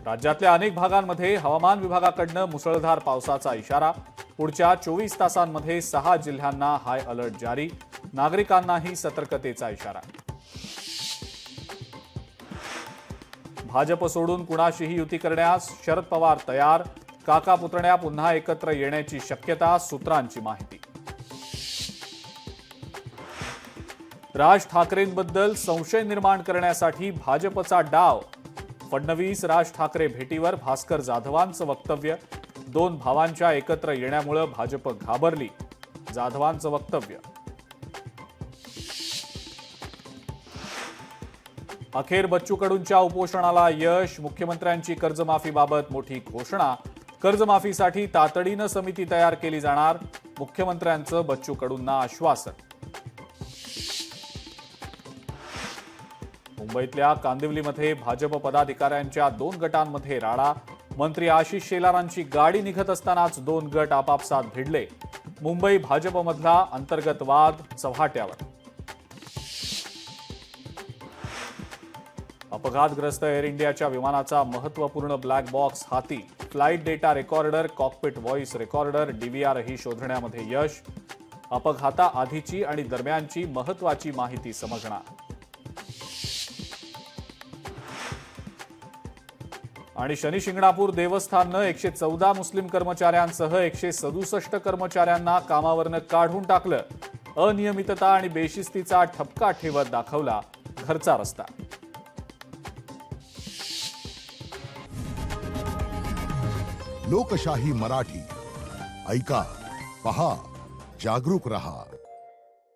राज्यातल्या अनेक भागांमध्ये हवामान विभागाकडून मुसळधार पावसाचा इशारा। पुढच्या 24 तासांमध्ये 6 जिल्ह्यांना हाय अलर्ट जारी। नागरिकांनाही सतर्कतेचा इशारा। भाजप सोडून कुणाशीही युती करण्यास शरद पवार तयार। काका पुतण्या पुन्हा एकत्र येण्याची शक्यता, सूत्रांची माहिती। राज ठाकरेंबद्दल संशय निर्माण करण्यासाठी भाजपचा डाव। फडणवीस राज ठाकरे भेटीवर भास्कर जाधवांचं वक्तव्य। दोन भावांच्या एकत्र येण्यामुळे भाजप घाबरली, जाधवांचं वक्तव्य। अखेर बच्चू कडूंच्या उपोषणाला यश। मुख्यमंत्र्यांची कर्जमाफीबाबत मोठी घोषणा। कर्जमाफीसाठी तातडीनं समिती तयार केली जाणार, मुख्यमंत्र्यांचं बच्चू कडूंना आश्वासन। मुंबईतल्या कांदिवलीमध्ये भाजप पदाधिकाऱ्यांच्या 2 गटांमध्ये राडा। मंत्री आशिष शेलारांची गाडी निघत असतानाच 2 गट आपापसात भिडले। मुंबई भाजपमधला अंतर्गत वाद चव्हाट्यावर। अपघातग्रस्त एअर इंडियाच्या विमानाचा महत्त्वपूर्ण ब्लॅक बॉक्स हाती। Flight data recorder, cockpit voice recorder, डीव्हीआरही शोधण्यामध्ये यश। अपघाताआधीची आणि दरम्यानची महत्त्वाची माहिती समजणार। आणि शनी शिंगणापूर देवस्थाननं 114 मुस्लिम कर्मचाऱ्यांसह 167 कर्मचाऱ्यांना कामावरनं काढून टाकलं। अनियमितता आणि बेशिस्तीचा ठपका ठेवत दाखवला घरचा रस्ता। लोकशाही मराठी ऐका, पहा, जागरूक रहा।